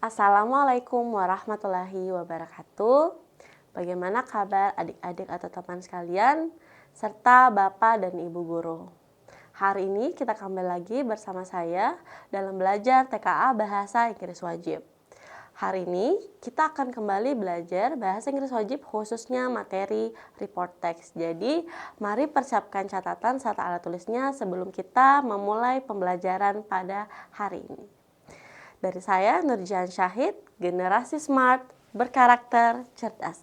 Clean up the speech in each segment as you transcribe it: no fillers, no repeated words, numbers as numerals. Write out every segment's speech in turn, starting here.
Assalamualaikum warahmatullahi wabarakatuh. Bagaimana kabar adik-adik atau teman sekalian, serta Bapak dan Ibu guru? Hari ini kita kembali lagi bersama saya dalam belajar TKA Bahasa Inggris Wajib. Hari ini kita akan kembali belajar bahasa Inggris wajib khususnya materi report text. Jadi mari persiapkan catatan serta alat tulisnya sebelum kita memulai pembelajaran pada hari ini. Dari saya, Nurjan Syahid, generasi smart, berkarakter, cerdas.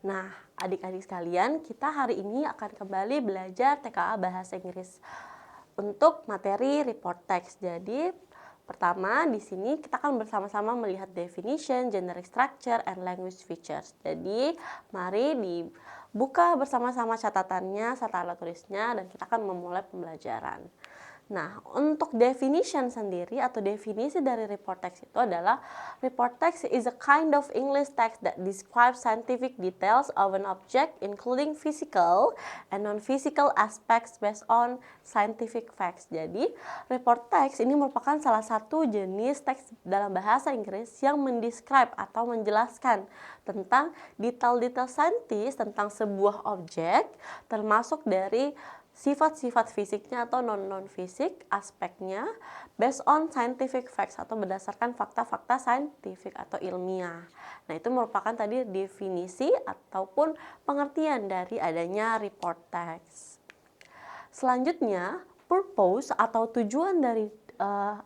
Nah, adik-adik sekalian, kita hari ini akan kembali belajar TKA Bahasa Inggris untuk materi report text. Jadi, pertama di sini kita akan bersama-sama melihat definition, generic structure, and language features. Jadi, mari dibuka bersama-sama catatannya serta alat tulisnya dan kita akan memulai pembelajaran. Nah, untuk definition sendiri atau definisi dari report text itu adalah report text is a kind of English text that describes scientific details of an object including physical and non-physical aspects based on scientific facts. Jadi, report text ini merupakan salah satu jenis teks dalam bahasa Inggris yang mendescribe atau menjelaskan tentang detail-detail saintis tentang sebuah objek, termasuk dari sifat-sifat fisiknya atau non-fisik aspeknya based on scientific facts atau berdasarkan fakta-fakta saintifik atau ilmiah. Nah, itu merupakan tadi definisi ataupun pengertian dari adanya report text. Selanjutnya, purpose atau tujuan dari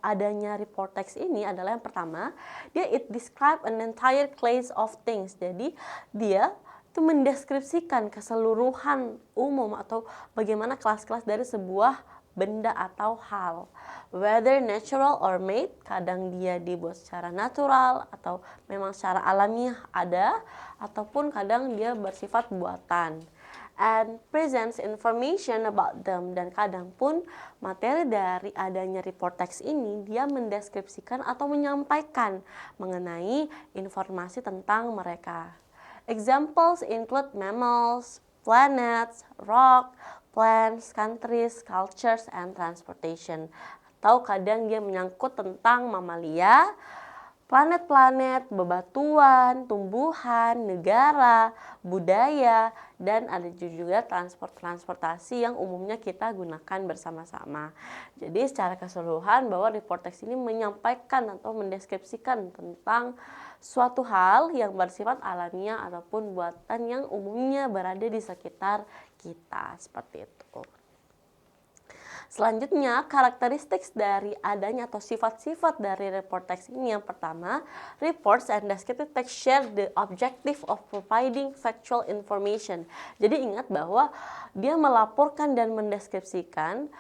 adanya report text ini adalah yang pertama, it describe an entire class of things. Jadi, dia itu mendeskripsikan keseluruhan umum atau bagaimana kelas-kelas dari sebuah benda atau hal. Whether natural or made, kadang dia dibuat secara natural atau memang secara alamiah ada, ataupun kadang dia bersifat buatan. And presents information about them, dan kadang pun materi dari adanya report text ini dia mendeskripsikan atau menyampaikan mengenai informasi tentang mereka. Examples include mammals, planets, rock, plants, countries, cultures, and transportation. Atau kadang dia menyangkut tentang mamalia, planet-planet, bebatuan, tumbuhan, negara, budaya, dan ada juga transportasi yang umumnya kita gunakan bersama-sama. Jadi secara keseluruhan bahwa report text ini menyampaikan atau mendeskripsikan tentang suatu hal yang bersifat alamiah ataupun buatan yang umumnya berada di sekitar kita, seperti itu. Selanjutnya, karakteristik dari adanya atau sifat-sifat dari report text ini yang pertama, reports and descriptive text share the objective of providing factual information. Jadi ingat bahwa dia melaporkan dan mendeskripsikan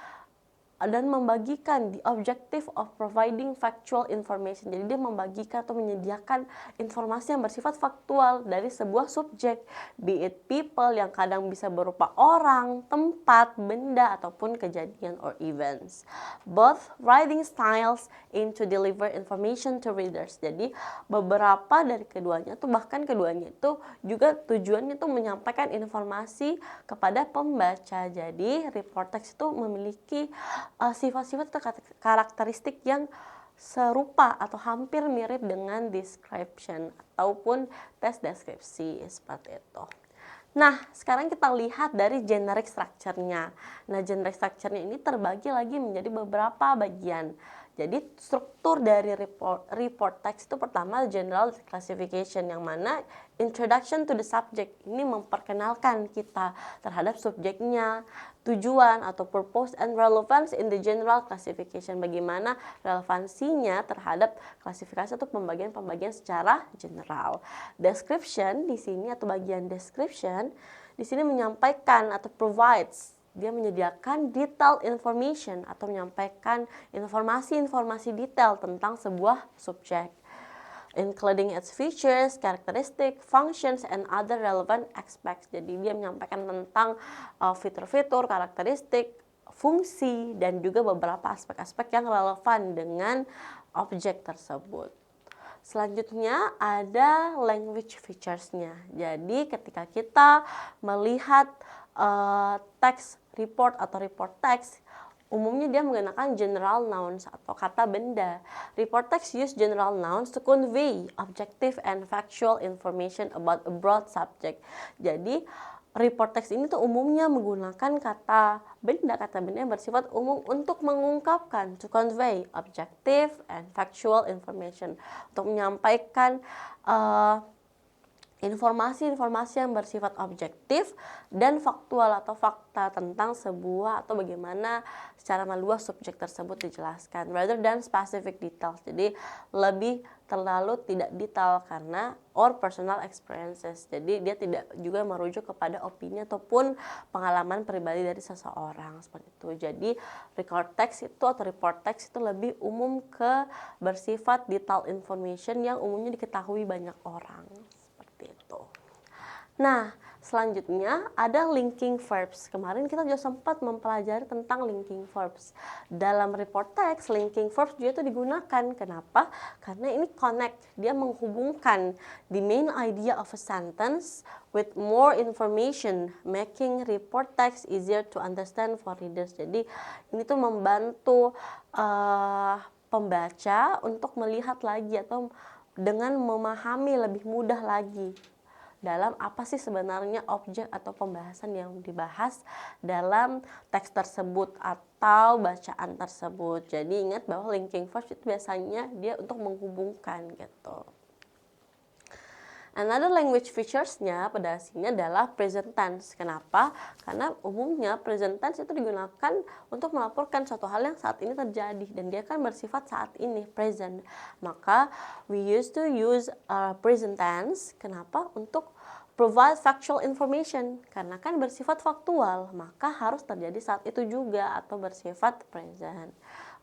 dan membagikan the objective of providing factual information. Jadi dia membagikan atau menyediakan informasi yang bersifat faktual dari sebuah subjek, be it people yang kadang bisa berupa orang, tempat, benda, ataupun kejadian or events. Both writing styles aim to deliver information to readers. Jadi beberapa dari keduanya tuh, bahkan keduanya itu juga tujuannya tuh menyampaikan informasi kepada pembaca. Jadi report text itu memiliki sifat-sifat atau karakteristik yang serupa atau hampir mirip dengan description ataupun tes deskripsi, seperti itu. Nah, sekarang kita lihat dari generic structure-nya. Nah, generic structure-nya ini terbagi lagi menjadi beberapa bagian. Jadi struktur dari report text itu pertama general classification, yang mana introduction to the subject ini memperkenalkan kita terhadap subjeknya, tujuan atau purpose and relevance in the general classification, bagaimana relevansinya terhadap klasifikasi atau pembagian-pembagian secara general. Description di sini atau bagian description di sini menyampaikan atau provides, dia menyediakan detailed information atau menyampaikan informasi-informasi detail tentang sebuah subjek, including its features, characteristic, functions, and other relevant aspects. Jadi dia menyampaikan tentang fitur-fitur, karakteristik, fungsi, dan juga beberapa aspek-aspek yang relevan dengan objek tersebut. Selanjutnya ada language features-nya. Jadi ketika kita melihat teks report atau report text, umumnya dia menggunakan general nouns atau kata benda. Report text use general nouns to convey objective and factual information about a broad subject. Jadi report text ini tuh umumnya menggunakan kata benda yang bersifat umum untuk mengungkapkan, to convey objective and factual information, untuk menyampaikan informasi-informasi yang bersifat objektif dan faktual atau fakta tentang sebuah atau bagaimana secara meluas subjek tersebut dijelaskan, rather than specific details. Jadi lebih terlalu tidak detail karena or personal experiences. Jadi dia tidak juga merujuk kepada opini ataupun pengalaman pribadi dari seseorang seperti itu. Jadi record text itu atau report text itu lebih umum ke bersifat detailed information yang umumnya diketahui banyak orang. Itu. Nah, selanjutnya ada linking verbs. Kemarin kita juga sempat mempelajari tentang linking verbs. Dalam report text, linking verbs juga itu digunakan. Kenapa? Karena ini connect, dia menghubungkan the main idea of a sentence with more information, making report text easier to understand for readers. Jadi ini tuh membantu pembaca untuk melihat lagi atau dengan memahami lebih mudah lagi dalam apa sih sebenarnya objek atau pembahasan yang dibahas dalam teks tersebut atau bacaan tersebut. Jadi ingat bahwa linking verbs itu biasanya dia untuk menghubungkan gitu. Another language features-nya pada sini adalah present tense. Kenapa? Karena umumnya present tense itu digunakan untuk melaporkan suatu hal yang saat ini terjadi dan dia kan bersifat saat ini, present. Maka we used to use present tense. Kenapa? Untuk provide factual information. Karena kan bersifat faktual, maka harus terjadi saat itu juga atau bersifat present.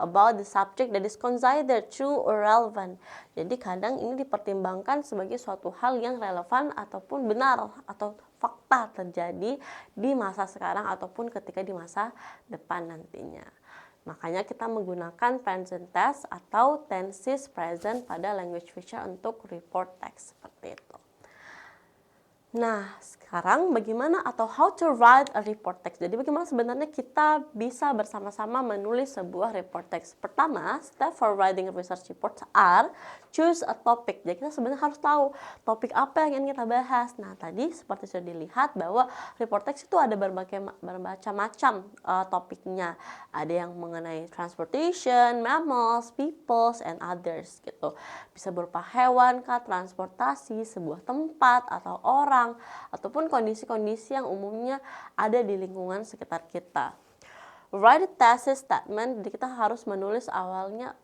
About the subject that is considered true or relevant. Jadi kadang ini dipertimbangkan sebagai suatu hal yang relevan ataupun benar atau fakta terjadi di masa sekarang ataupun ketika di masa depan nantinya. Makanya kita menggunakan present tense atau tenses present pada language feature untuk report text seperti itu. Nah, sekarang bagaimana atau how to write a report text. Jadi bagaimana sebenarnya kita bisa bersama-sama menulis sebuah report text. Pertama, step for writing research reports are choose a topic. Jadi kita sebenarnya harus tahu topik apa yang ingin kita bahas. Nah, tadi seperti sudah dilihat bahwa report text itu ada bermacam-macam topiknya. Ada yang mengenai transportation, mammals, peoples, and others gitu. Bisa berupa hewan, transportasi, sebuah tempat atau orang, ataupun kondisi-kondisi yang umumnya ada di lingkungan sekitar kita. Write a thesis statement, jadi kita harus menulis awalnya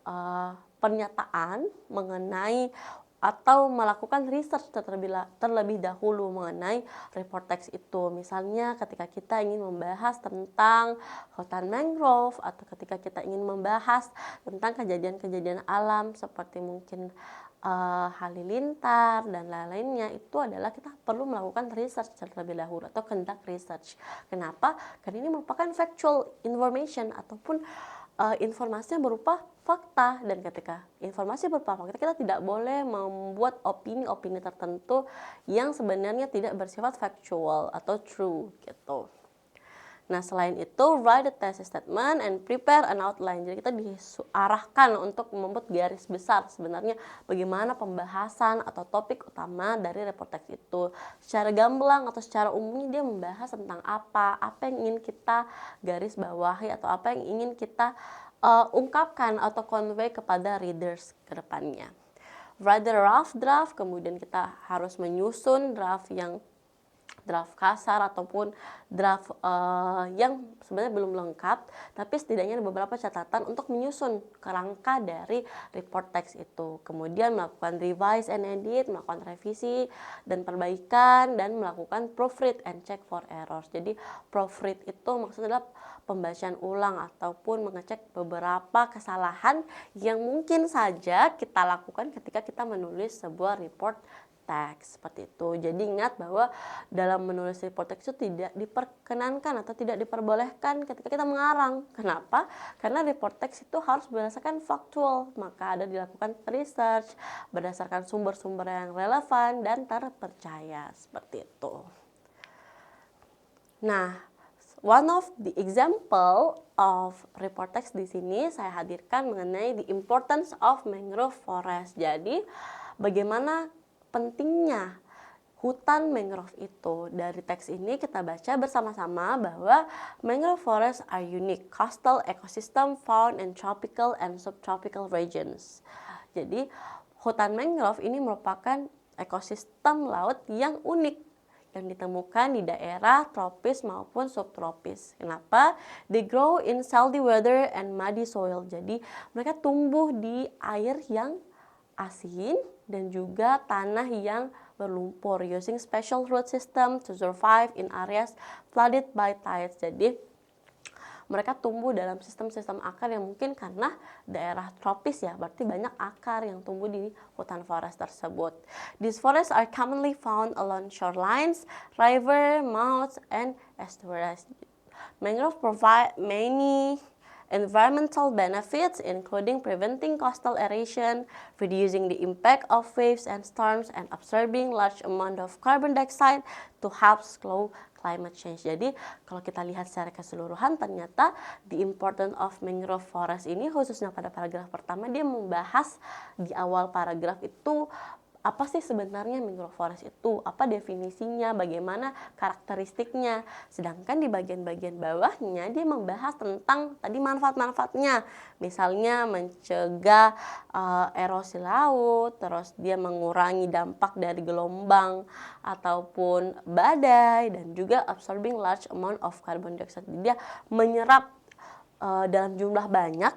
pernyataan mengenai atau melakukan research terlebih dahulu mengenai report text itu. Misalnya ketika kita ingin membahas tentang hutan mangrove atau ketika kita ingin membahas tentang kejadian-kejadian alam seperti mungkin halilintar dan lain-lainnya, itu adalah kita perlu melakukan research terlebih dahulu atau conduct research. Kenapa? Karena ini merupakan factual information ataupun informasinya berupa fakta, dan ketika informasi berupa fakta kita tidak boleh membuat opini-opini tertentu yang sebenarnya tidak bersifat factual atau true gitu. Nah, selain itu, write a thesis statement and prepare an outline. Jadi kita diarahkan untuk membuat garis besar sebenarnya bagaimana pembahasan atau topik utama dari report text itu. Secara gamblang atau secara umumnya dia membahas tentang apa yang ingin kita garis bawahi atau apa yang ingin kita ungkapkan atau convey kepada readers ke depannya. Write a rough draft, kemudian kita harus menyusun draft kasar ataupun draft yang sebenarnya belum lengkap, tapi setidaknya ada beberapa catatan untuk menyusun kerangka dari report text itu. Kemudian melakukan revise and edit, melakukan revisi dan perbaikan, dan melakukan proofread and check for errors. Jadi proofread itu maksudnya adalah pembacaan ulang ataupun mengecek beberapa kesalahan yang mungkin saja kita lakukan ketika kita menulis sebuah report text seperti itu. Jadi ingat bahwa dalam menulis report text itu tidak diperkenankan atau tidak diperbolehkan ketika kita mengarang. Kenapa? Karena report text itu harus berdasarkan faktual, maka ada dilakukan research berdasarkan sumber-sumber yang relevan dan terpercaya seperti itu. Nah, one of the example of report text di sini saya hadirkan mengenai the importance of mangrove forest. Jadi bagaimana pentingnya hutan mangrove itu. Dari teks ini kita baca bersama-sama bahwa mangrove forests are unique coastal ecosystem found in tropical and subtropical regions. Jadi hutan mangrove ini merupakan ekosistem laut yang unik yang ditemukan di daerah tropis maupun subtropis. Kenapa? They grow in salty weather and muddy soil. Jadi mereka tumbuh di air yang asin dan juga tanah yang berlumpur, using special root system to survive in areas flooded by tides. Jadi mereka tumbuh dalam sistem-sistem akar yang mungkin karena daerah tropis ya, berarti banyak akar yang tumbuh di hutan forest tersebut. These forests are commonly found along shorelines, river mouths, and estuaries. Mangrove provide many environmental benefits, including preventing coastal erosion, reducing the impact of waves and storms, and absorbing large amount of carbon dioxide to help slow climate change. Jadi kalau kita lihat secara keseluruhan, ternyata the importance of mangrove forest ini khususnya pada paragraf pertama dia membahas di awal paragraf itu apa sih sebenarnya mangrove forest itu, apa definisinya, bagaimana karakteristiknya. Sedangkan di bagian-bagian bawahnya dia membahas tentang tadi manfaat-manfaatnya. Misalnya mencegah erosi laut, terus dia mengurangi dampak dari gelombang ataupun badai, dan juga absorbing large amount of carbon dioxide. Dia menyerap dalam jumlah banyak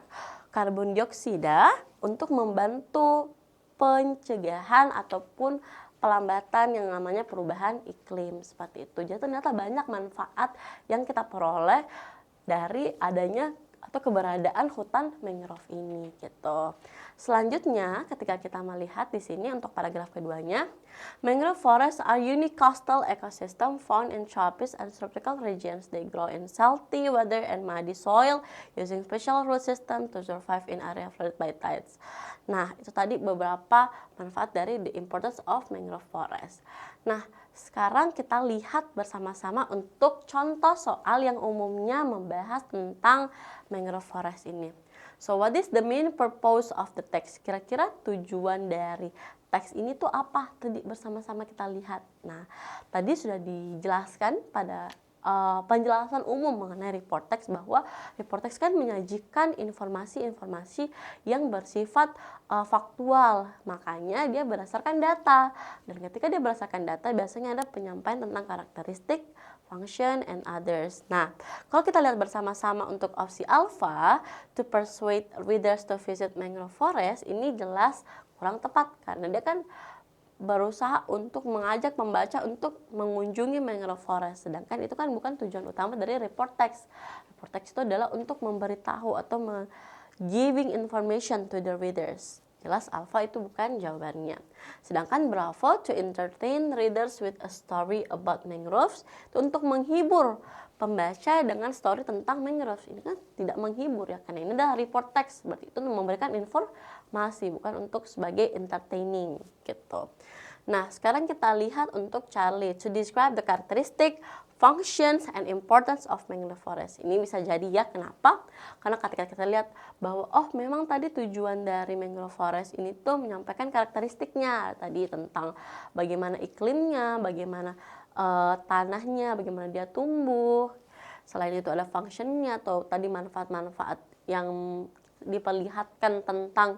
karbon dioksida untuk membantu pencegahan ataupun pelambatan yang namanya perubahan iklim seperti itu. Jadi ternyata banyak manfaat yang kita peroleh dari adanya atau keberadaan hutan mangrove ini gitu. Selanjutnya ketika kita melihat di sini untuk paragraf keduanya, mangrove forests are unique coastal ecosystem found in tropics and subtropical regions. They grow in salty weather and muddy soil using special root system to survive in area flooded by tides. Nah, itu tadi beberapa manfaat dari the importance of mangrove forest. Nah, sekarang kita lihat bersama-sama untuk contoh soal yang umumnya membahas tentang mangrove forest ini. So, what is the main purpose of the text? Kira-kira tujuan dari teks ini tuh apa? Tadi bersama-sama kita lihat. Nah, tadi sudah dijelaskan pada penjelasan umum mengenai report text bahwa report text kan menyajikan informasi-informasi yang bersifat faktual, makanya dia berdasarkan data, dan ketika dia berdasarkan data biasanya ada penyampaian tentang karakteristik, function, and others. Nah, kalau kita lihat bersama-sama untuk opsi alpha, to persuade readers to visit mangrove forest, ini jelas kurang tepat karena dia kan berusaha untuk mengajak pembaca untuk mengunjungi mangrove forest, sedangkan itu kan bukan tujuan utama dari report text. Report text itu adalah untuk memberitahu atau giving information to the readers. Jelas alpha itu bukan jawabannya. Sedangkan bravo, to entertain readers with a story about mangroves, itu untuk menghibur pembaca dengan story tentang mangroves. Ini kan tidak menghibur ya, karena ini adalah report text, berarti itu memberikan informasi, bukan untuk sebagai entertaining gitu. Nah, sekarang kita lihat untuk Charlie, to describe the characteristic, functions, and importance of mangrove forest. Ini bisa jadi ya, kenapa? Karena ketika kita lihat bahwa memang tadi tujuan dari mangrove forest ini tuh menyampaikan karakteristiknya tadi tentang bagaimana iklimnya, bagaimana tanahnya, bagaimana dia tumbuh. Selain itu ada functionnya atau tadi manfaat-manfaat yang diperlihatkan tentang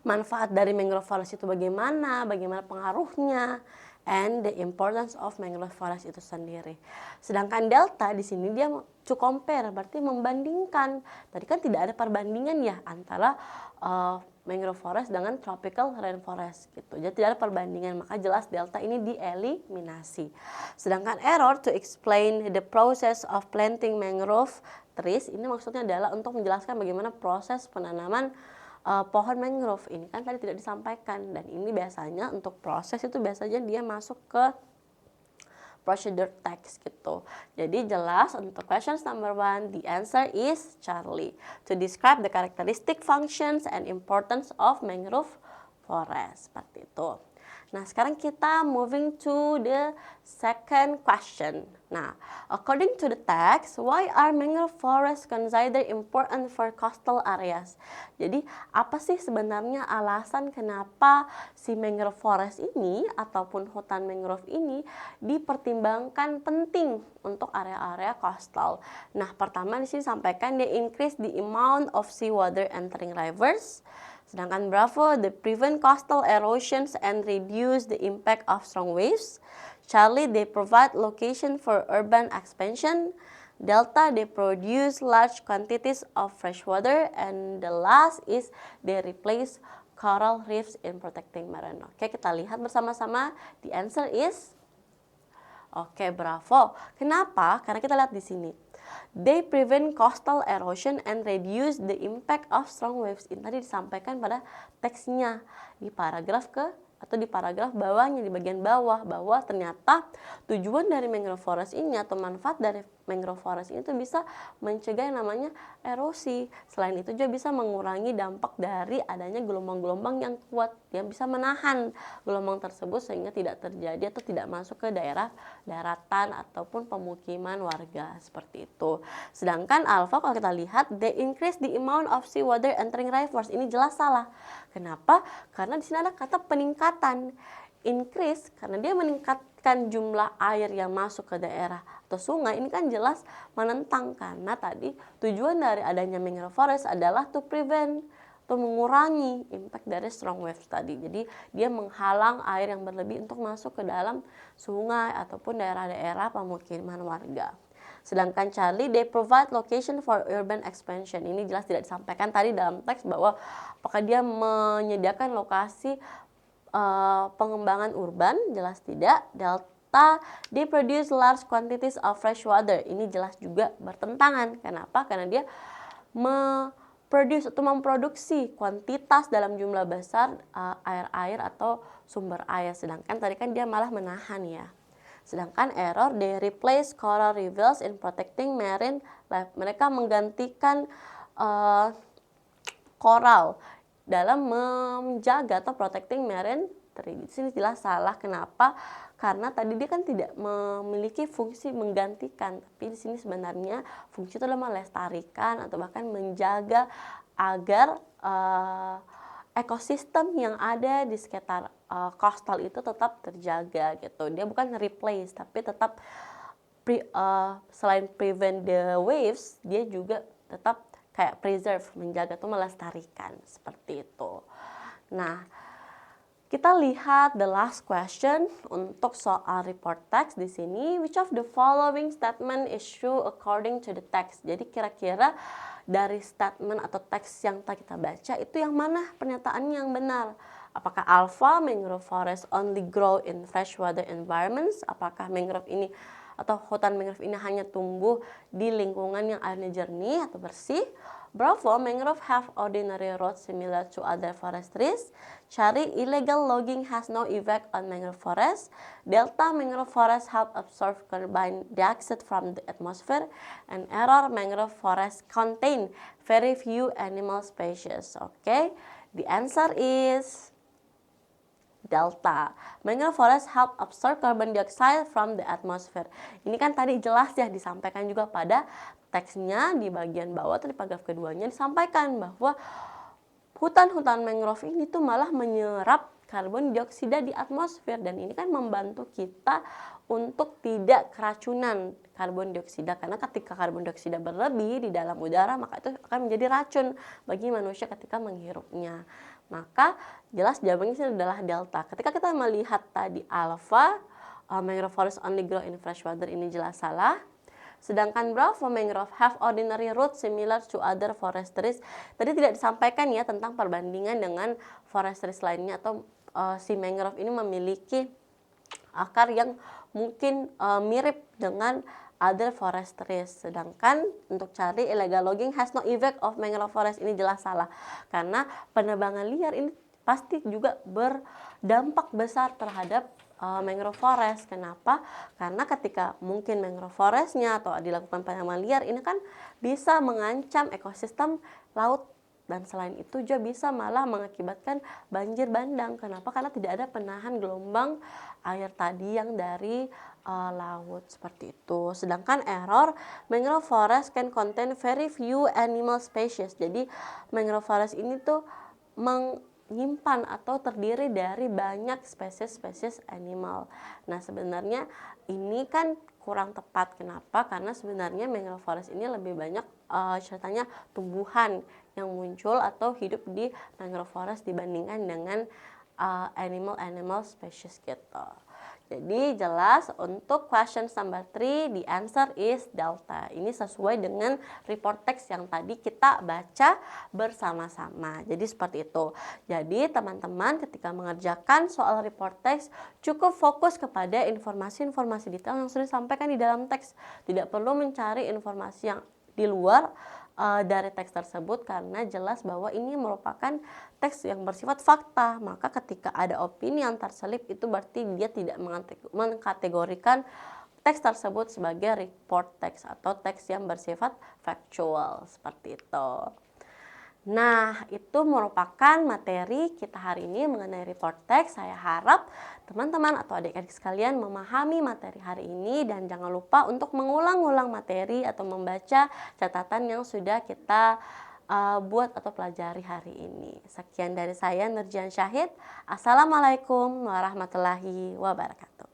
manfaat dari mangrove forest itu bagaimana pengaruhnya, and the importance of mangrove forest itu sendiri. Sedangkan delta di sini dia to compare, berarti membandingkan. Tadi kan tidak ada perbandingan ya antara mangrove forest dengan tropical rainforest gitu. Jadi tidak ada perbandingan, maka jelas delta ini dieliminasi. Sedangkan error, to explain the process of planting mangrove trees, ini maksudnya adalah untuk menjelaskan bagaimana proses penanaman pohon mangrove. Ini kan tadi tidak disampaikan, dan ini biasanya untuk proses itu biasanya dia masuk ke procedure text gitu. Jadi jelas untuk questions number 1, the answer is Charlie, to describe the characteristic, functions, and importance of mangrove forest. Seperti itu. Nah, sekarang kita moving to the second question. Nah, according to the text, why are mangrove forests considered important for coastal areas? Jadi, apa sih sebenarnya alasan kenapa si mangrove forest ini ataupun hutan mangrove ini dipertimbangkan penting untuk area-area coastal? Nah, pertama di sini sampaikan they increase the amount of seawater entering rivers. Sedangkan Bravo, they prevent coastal erosions and reduce the impact of strong waves. Charlie, they provide location for urban expansion. Delta, they produce large quantities of fresh water. And the last is they replace coral reefs in protecting marine. Oke, kita lihat bersama-sama. The answer is oke, bravo. Kenapa? Karena kita lihat di sini. They prevent coastal erosion and reduce the impact of strong waves. Ini tadi disampaikan pada teksnya di paragraf atau di paragraf bawahnya, di bagian bawah, bahwa ternyata tujuan dari mangrove forest ini atau manfaat dari mangrove forest ini tuh bisa mencegah yang namanya erosi. Selain itu juga bisa mengurangi dampak dari adanya gelombang-gelombang yang kuat yang bisa menahan gelombang tersebut sehingga tidak terjadi atau tidak masuk ke daerah daratan ataupun pemukiman warga, seperti itu. Sedangkan alpha, kalau kita lihat, they increase the amount of seawater entering rivers. Ini jelas salah. Kenapa? Karena di sini ada kata peningkatan. Increase karena dia meningkatkan jumlah air yang masuk ke daerah atau sungai. Ini kan jelas menentang, karena tadi tujuan dari adanya mangrove forest adalah to prevent, atau mengurangi impact dari strong waves tadi. Jadi dia menghalang air yang berlebih untuk masuk ke dalam sungai ataupun daerah-daerah pemukiman warga. Sedangkan Charlie, they provide location for urban expansion. Ini jelas tidak disampaikan tadi dalam teks bahwa apakah dia menyediakan lokasi pengembangan urban, jelas tidak. Delta, they produce large quantities of fresh water. Ini jelas juga bertentangan. Kenapa? Karena dia memproduksi kuantitas dalam jumlah besar air-air atau sumber air. Sedangkan tadi kan dia malah menahan ya. Sedangkan error, they replace coral reefs in protecting marine life. Mereka menggantikan koral dalam menjaga atau protecting marine tree. Di sini jelas salah. Kenapa? Karena tadi dia kan tidak memiliki fungsi menggantikan, tapi di sini sebenarnya fungsi itu adalah melestarikan atau bahkan menjaga agar ekosistem yang ada di sekitar coastal itu tetap terjaga gitu. Dia bukan replace, tapi tetap selain prevent the waves, dia juga tetap kayak preserve, menjaga atau melestarikan, seperti itu. Nah, kita lihat the last question untuk soal report text di sini. Which of the following statement is true according to the text? Jadi kira-kira dari statement atau teks yang kita baca itu yang mana pernyataannya yang benar? Apakah alpha, mangrove forest only grow in freshwater environments? Apakah mangrove ini atau hutan mangrove ini hanya tumbuh di lingkungan yang airnya jernih atau bersih? Bravo, mangrove have ordinary roots similar to other forest trees. Charlie, illegal logging has no effect on mangrove forest. Delta, mangrove forest help absorb carbon dioxide from the atmosphere. And error, mangrove forest contain very few animal species. Okay, the answer is Delta. Mangrove forest help absorb carbon dioxide from the atmosphere. Ini kan tadi jelas ya disampaikan juga pada teksnya di bagian bawah atau di paragraf keduanya disampaikan bahwa hutan-hutan mangrove ini tuh malah menyerap karbon dioksida di atmosfer, dan ini kan membantu kita untuk tidak keracunan karbon dioksida, karena ketika karbon dioksida berlebih di dalam udara maka itu akan menjadi racun bagi manusia ketika menghirupnya. Maka jelas jawabannya sini adalah delta. Ketika kita melihat tadi alpha, mangrove forest only grow in freshwater, ini jelas salah. Sedangkan bravo, mangrove have ordinary roots similar to other forest trees. Tadi tidak disampaikan ya tentang perbandingan dengan forest trees lainnya, atau si mangrove ini memiliki akar yang mungkin mirip dengan other forest trees. Sedangkan untuk cari illegal logging has no effect of mangrove forest, ini jelas salah. Karena penebangan liar ini pasti juga berdampak besar terhadap mangrove forest. Kenapa? Karena ketika mungkin mangrove forestnya atau dilakukan penebangan liar, ini kan bisa mengancam ekosistem laut Dan selain itu juga bisa malah mengakibatkan banjir bandang. Kenapa? Karena tidak ada penahan gelombang air tadi yang dari laut seperti itu. Sedangkan error, mangrove forest can contain very few animal species. Jadi mangrove forest ini tuh menyimpan atau terdiri dari banyak spesies-spesies animal. Nah, sebenarnya ini kan kurang tepat. Kenapa? Karena sebenarnya mangrove forest ini lebih banyak ceritanya tumbuhan yang muncul atau hidup di mangrove forest dibandingkan dengan animal species gitu. Jadi jelas untuk question number 3, the answer is delta. Ini sesuai dengan report text yang tadi kita baca bersama-sama. Jadi seperti itu. Jadi teman-teman ketika mengerjakan soal report text cukup fokus kepada informasi-informasi detail yang sudah disampaikan di dalam teks. Tidak perlu mencari informasi yang di luar dari teks tersebut karena jelas bahwa ini merupakan teks yang bersifat fakta. Maka ketika ada opini yang terselip itu berarti dia tidak mengkategorikan teks tersebut sebagai report text atau teks yang bersifat factual seperti itu. Nah, itu merupakan materi kita hari ini mengenai report text. Saya harap teman-teman atau adik-adik sekalian memahami materi hari ini dan jangan lupa untuk mengulang-ulang materi atau membaca catatan yang sudah kita buat atau pelajari hari ini. Sekian dari saya, Nurjian Syahid. Assalamualaikum warahmatullahi wabarakatuh.